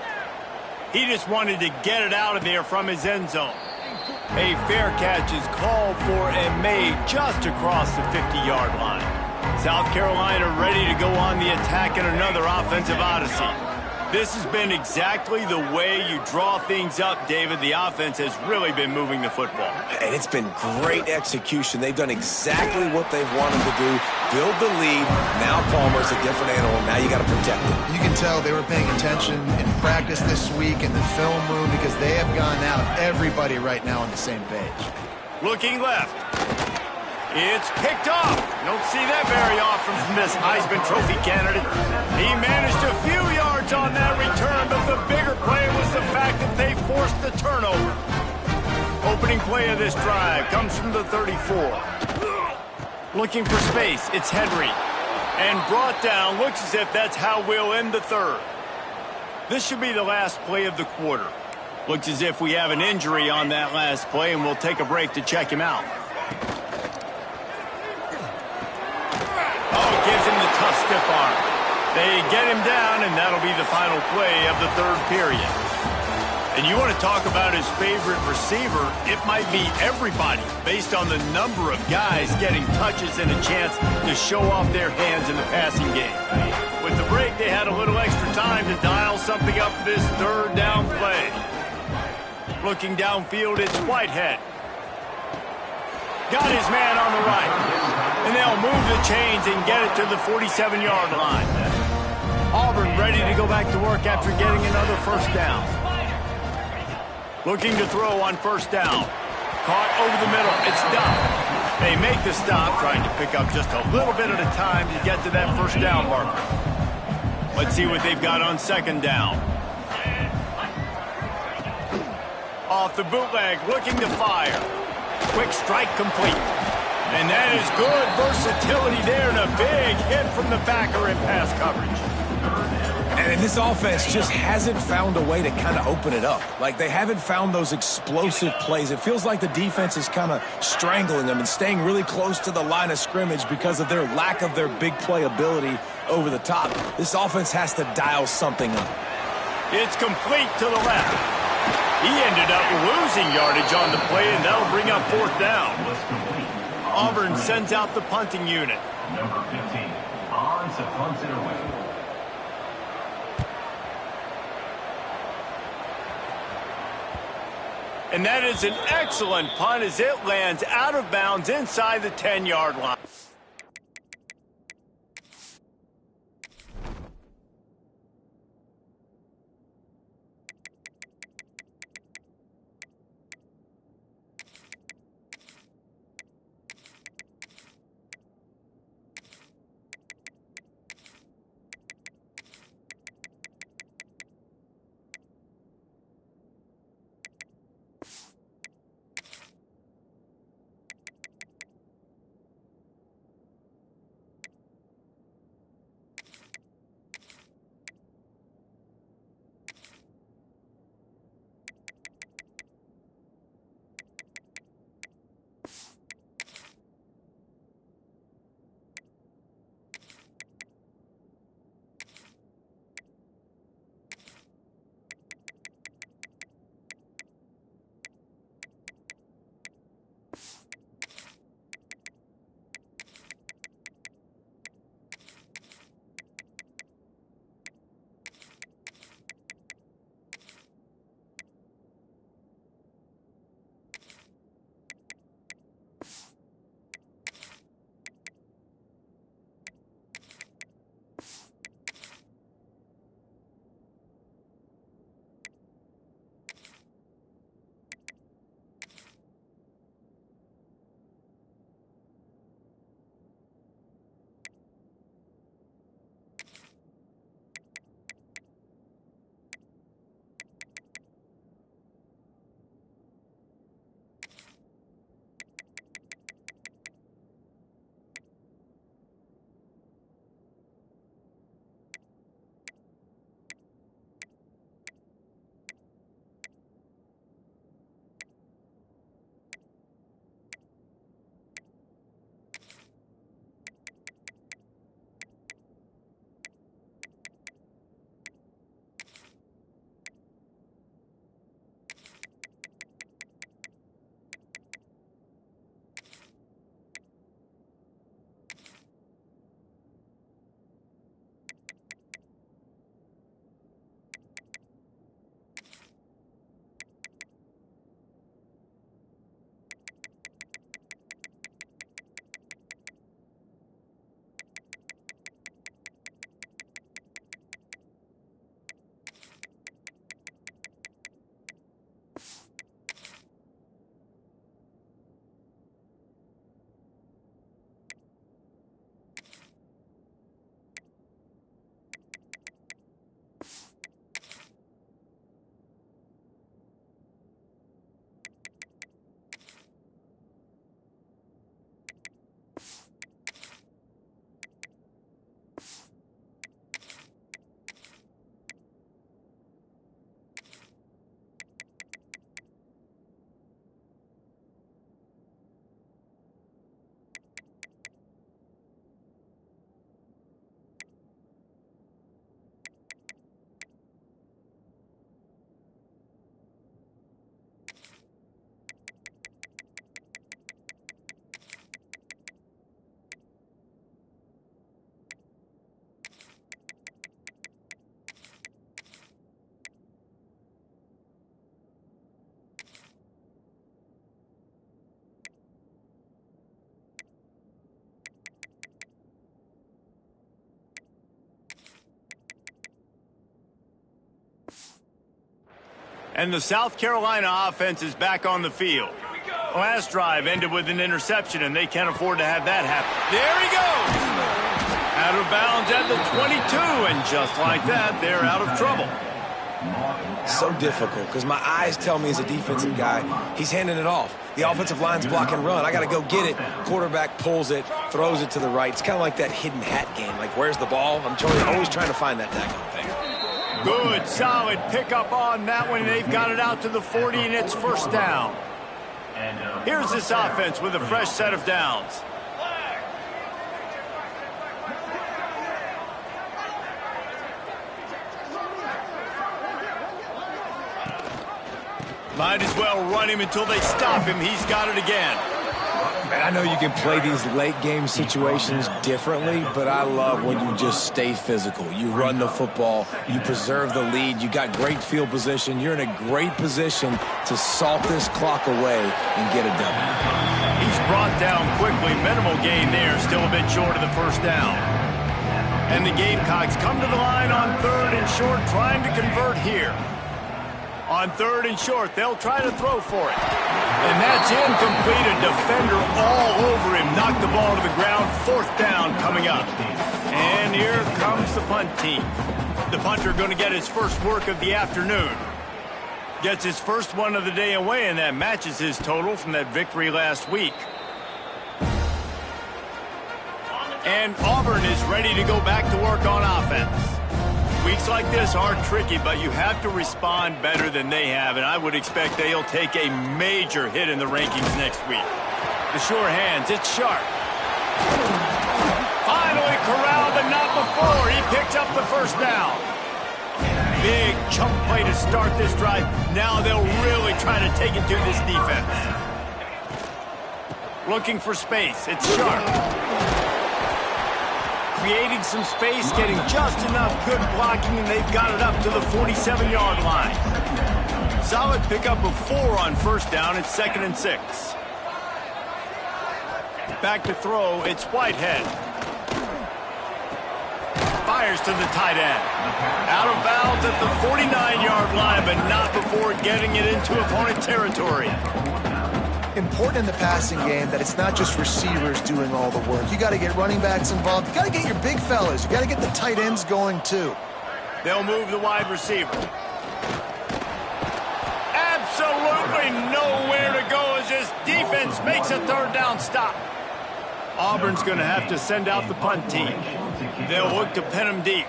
He just wanted to get it out of there from his end zone. A fair catch is called for and made just across the 50-yard line. South Carolina ready to go on the attack in another offensive odyssey. This has been exactly the way you draw things up, David. The offense has really been moving the football.
And it's been great execution. They've done exactly what they've wanted to do. Build the lead. Now Palmer's a different animal. Now you got to protect him.
You can tell they were paying attention in practice this week in the film room because they have gone out. Everybody right now on the same page.
Looking left. It's picked off. Don't see that very often from this Heisman Trophy candidate. He managed a few yards on that return, but the bigger play was the fact that they forced the turnover. Opening play of this drive comes from the 34. Looking for space, it's Henry. And brought down, looks as if that's how we'll end the third. This should be the last play of the quarter. Looks as if we have an injury on that last play, and we'll take a break to check him out. Gives him the tough stiff arm. They get him down, and that'll be the final play of the third period. And you want to talk about his favorite receiver, it might be everybody based on the number of guys getting touches and a chance to show off their hands in the passing game. With the break, they had a little extra time to dial something up for this third down play. Looking downfield, it's Whitehead. Got his man on the right. And they'll move the chains and get it to the 47-yard line. Auburn ready to go back to work after getting another first down. Looking to throw on first down. Caught over the middle. It's Duff. They make the stop, trying to pick up just a little bit at a time to get to that first down marker. Let's see what they've got on second down. Off the bootleg, looking to fire. Quick strike complete. And that is good versatility there, and a big hit from the backer in pass coverage.
And this offense just hasn't found a way to kind of open it up. Like, they haven't found those explosive plays. It feels like the defense is kind of strangling them and staying really close to the line of scrimmage because of their lack of their big play ability over the top. This offense has to dial something up.
It's complete to the left. He ended up losing yardage on the play, and that'll bring up fourth down. Auburn sends out the punting unit.
Number 15, on to punt it away.
And that is an excellent punt as it lands out of bounds inside the 10-yard line. And the South Carolina offense is back on the field. Last drive ended with an interception, and they can't afford to have that happen. There he goes! Out of bounds at the 22, and just like that, they're out of trouble.
So difficult because my eyes tell me as a defensive guy, he's handing it off. The offensive line's block and run. I got to go get it. Quarterback pulls it, throws it to the right. It's kind of like that hidden hat game. Like, where's the ball? I'm always trying to find that daggone thing.
Good, solid pickup on that one. They've got it out to the 40, and it's first down. Here's this offense with a fresh set of downs. Might as well run him until they stop him. He's got it again.
Man, I know you can play these late-game situations differently, but I love when you just stay physical. You run the football, you preserve the lead, you got great field position, you're in a great position to salt this clock away and get a W.
He's brought down quickly. Minimal gain there, still a bit short of the first down. And the Gamecocks come to the line on 3rd and short, trying to convert here. On 3rd and short, they'll try to throw for it. And that's incomplete. A defender all over him. Knocked the ball to the ground. 4th down coming up. And here comes the punt team. The punter going to get his first work of the afternoon. Gets his first one of the day away, and that matches his total from that victory last week. And Auburn is ready to go back to work on offense. Weeks like this are tricky, but you have to respond better than they have, and I would expect they'll take a major hit in the rankings next week. The sure hands, it's sharp. Finally corralled, but not before. He picks up the first down. Big chunk play to start this drive. Now they'll really try to take it to this defense. Looking for space, it's sharp. Creating some space, getting just enough good blocking, and they've got it up to the 47-yard line. Solid pickup of 4 on first down. It's 2nd and 6. Back to throw, it's Whitehead. Fires to the tight end. Out of bounds at the 49-yard line, but not before getting it into opponent territory.
Important in the passing game that it's not just receivers doing all the work. You got to get running backs involved. You got to get your big fellas. You got to get the tight ends going too.
They'll move the wide receiver. Absolutely nowhere to go as this defense makes a 3rd down stop. Auburn's going to have to send out the punt team. They'll look to pin them deep.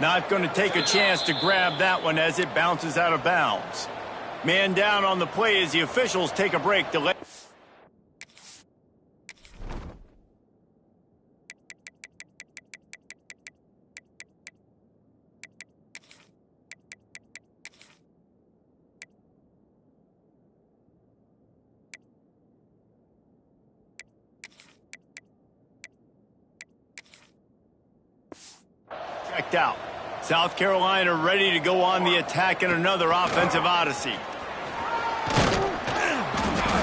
Not going to take a chance to grab that one as it bounces out of bounds. Man down on the play as the officials take a break to let... Checked out. South Carolina ready to go on the attack in another offensive odyssey.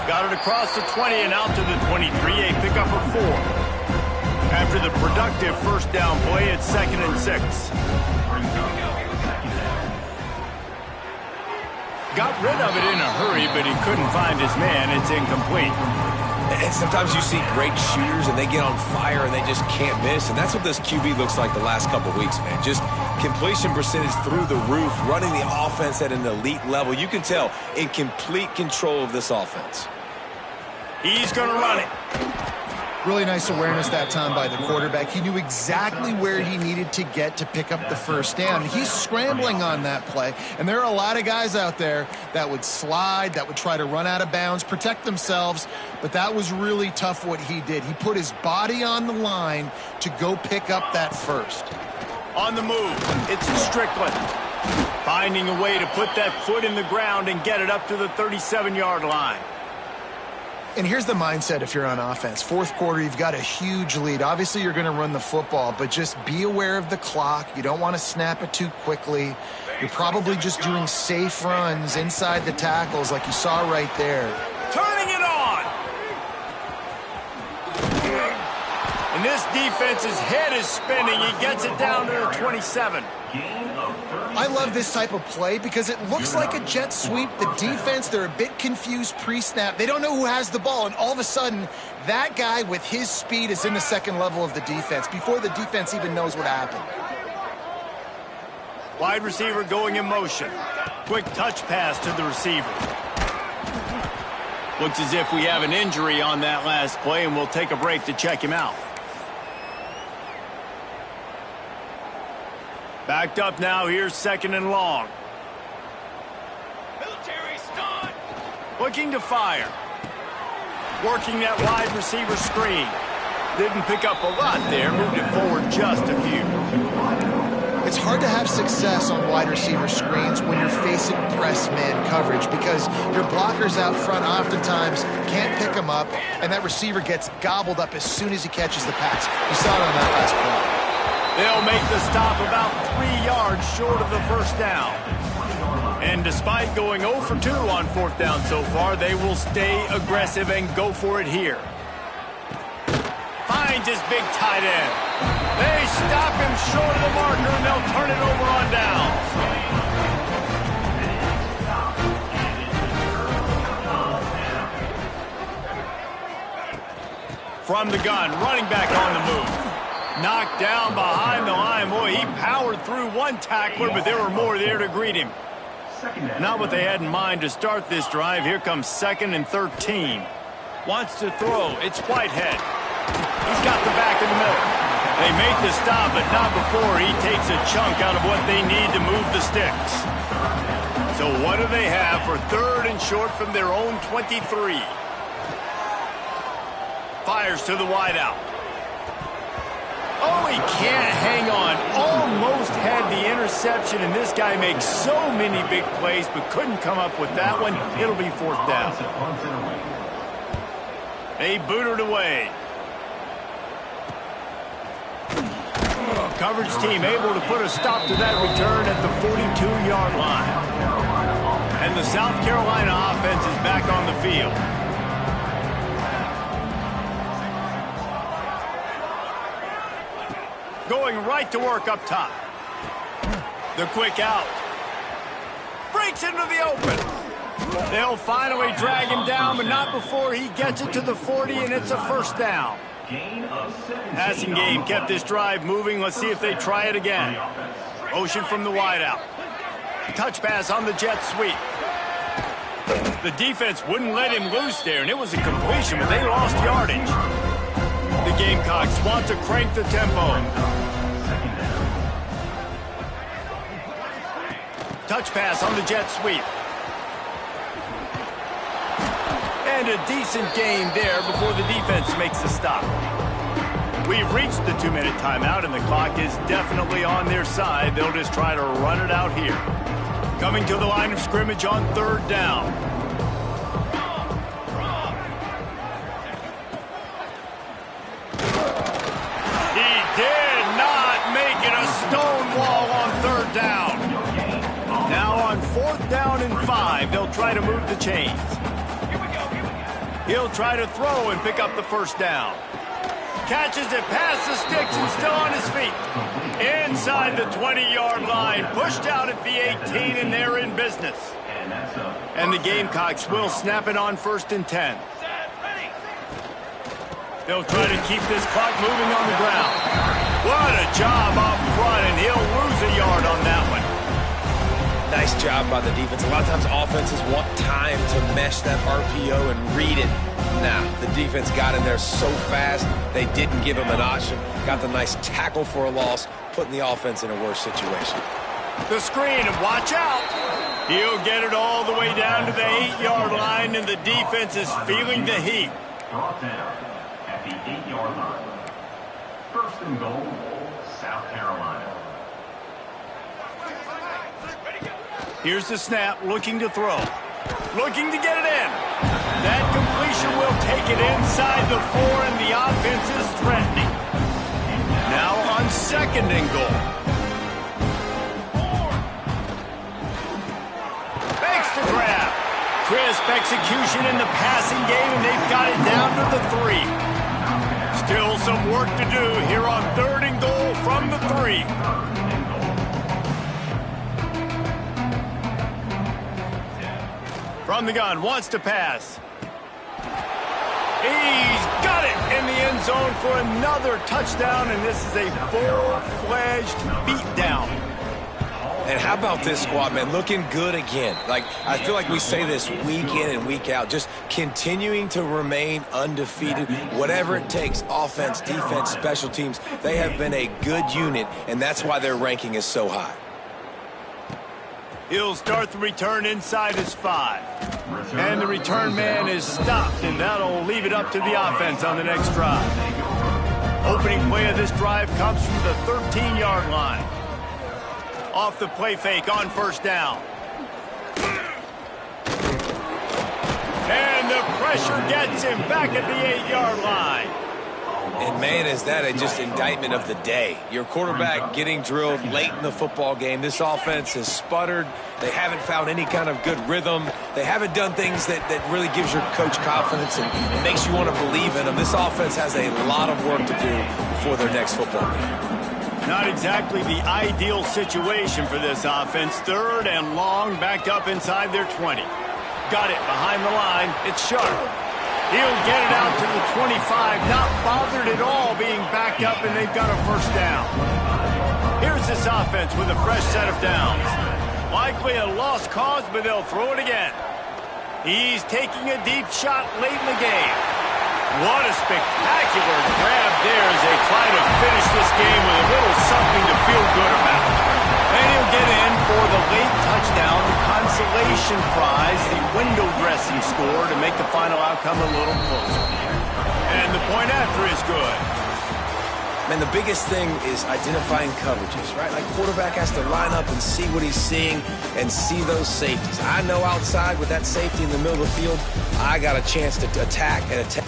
Got it across the 20 and out to the 23, a pickup of 4. After the productive first down play, it's 2nd and 6. Got rid of it in a hurry, but he couldn't find his man. It's incomplete.
And sometimes you see great shooters and they get on fire and they just can't miss. And that's what this QB looks like the last couple weeks, man. Just completion percentage through the roof, running the offense at an elite level. You can tell in complete control of this offense.
He's going to run it.
Really nice awareness that time by the quarterback. He knew exactly where he needed to get to pick up the first down. He's scrambling on that play, and there are a lot of guys out there that would slide, that would try to run out of bounds, protect themselves, but that was really tough what he did. He put his body on the line to go pick up that first.
On the move, it's Strickland. Finding a way to put that foot in the ground and get it up to the 37-yard line.
And here's the mindset if you're on offense. 4th quarter, you've got a huge lead. Obviously, you're going to run the football, but just be aware of the clock. You don't want to snap it too quickly. You're probably just doing safe runs inside the tackles like you saw right there.
Turning it on! And this defense's head is spinning. He gets it down to the 27.
I love this type of play because it looks like a jet sweep. The defense, they're a bit confused pre-snap. They don't know who has the ball, and all of a sudden, that guy with his speed is in the second level of the defense before the defense even knows what happened.
Wide receiver going in motion. Quick touch pass to the receiver. Looks as if we have an injury on that last play, and we'll take a break to check him out. Backed up now, here's 2nd and long.
Military stunt.
Looking to fire. Working that wide receiver screen. Didn't pick up a lot there, moved it forward just a few.
It's hard to have success on wide receiver screens when you're facing press man coverage because your blockers out front oftentimes can't pick them up, and that receiver gets gobbled up as soon as he catches the pass. You saw it on that last play.
They'll make the stop about 3 yards short of the first down. And despite going 0 for 2 on 4th down so far, they will stay aggressive and go for it here. Finds his big tight end. They stop him short of the marker, and they'll turn it over on downs. From the gun, running back on the move. Knocked down behind the line. Boy, he powered through one tackler, but there were more there to greet him. Not what they had in mind to start this drive. Here comes 2nd and 13. Wants to throw. It's Whitehead. He's got the back in the middle. They make the stop, but not before he takes a chunk out of what they need to move the sticks. So what do they have for 3rd and short from their own 23? Fires to the wideout. Oh, he can't hang on. Almost had the interception, and this guy makes so many big plays, but couldn't come up with that one. It'll be 4th down. They boot it away. Coverage team able to put a stop to that return at the 42-yard line. And the South Carolina offense is back on the field. Going right to work up top. The quick out. Breaks into the open. They'll finally drag him down, but not before he gets it to the 40, and it's a 1st down. Passing game kept this drive moving. Let's see if they try it again. Motion from the wideout. Touch pass on the jet sweep. The defense wouldn't let him loose there, and it was a completion, but they lost yardage. The Gamecocks want to crank the tempo. Touch pass on the jet sweep. And a decent game there before the defense makes the stop. We've reached the 2-minute timeout, and the clock is definitely on their side. They'll just try to run it out here. Coming to the line of scrimmage on 3rd down. He did not make it a stone wall on 3rd down. Now on 4th down and 5, they'll try to move the chains. He'll try to throw and pick up the 1st down. Catches it past the sticks and still on his feet. Inside the 20-yard line, pushed out at the 18, and they're in business. And the Gamecocks will snap it on 1st and 10. They'll try to keep this clock moving on the ground. What a job up front, and he'll lose a yard on that one.
Nice job by the defense. A lot of times offenses want time to mesh that RPO and read it. Nah, the defense got in there so fast, they didn't give him an option. Got the nice tackle for a loss, putting the offense in a worse situation.
The screen, and watch out. He'll get it all the way down to the 8-yard line, and the defense is feeling the heat.
Brought down at the 8-yard line. 1st and goal, South Carolina.
Here's the snap, looking to throw. Looking to get it in. That completion will take it inside the 4, and the offense is threatening. Now on 2nd and goal. Makes the grab. Crisp execution in the passing game, and they've got it down to the 3. Still some work to do here on 3rd and goal from the 3. From the gun, wants to pass. He's got it in the end zone for another touchdown, and this is a full-fledged beatdown.
And how about this squad, man? Looking good again. Like, I feel like we say this week in and week out, just continuing to remain undefeated. Whatever it takes, offense, defense, special teams, they have been a good unit, and that's why their ranking is so high.
He'll start the return inside his 5. And the return man is stopped, and that'll leave it up to the offense on the next drive. Opening play of this drive comes from the 13-yard line. Off the play fake on first down. And the pressure gets him back at the 8-yard line.
And, man, is that just indictment of the day. Your quarterback getting drilled late in the football game. This offense has sputtered. They haven't found any kind of good rhythm. They haven't done things that really gives your coach confidence and makes you want to believe in them. This offense has a lot of work to do before their next football game.
Not exactly the ideal situation for this offense. 3rd and long, backed up inside their 20. Got it behind the line. It's Sharp. He'll get it out to the 25, not bothered at all being backed up, and they've got a first down. Here's this offense with a fresh set of downs. Likely a lost cause, but they'll throw it again. He's taking a deep shot late in the game. What a spectacular grab there as they try to finish this game with a little something to feel good about. And he'll get in for the late touchdown, the consolation prize, the window dressing score to make the final outcome a little closer. And the point after is good.
Man, the biggest thing is identifying coverages, right? Like, quarterback has to line up and see what he's seeing and see those safeties. I know outside with that safety in the middle of the field, I got a chance to attack and attack.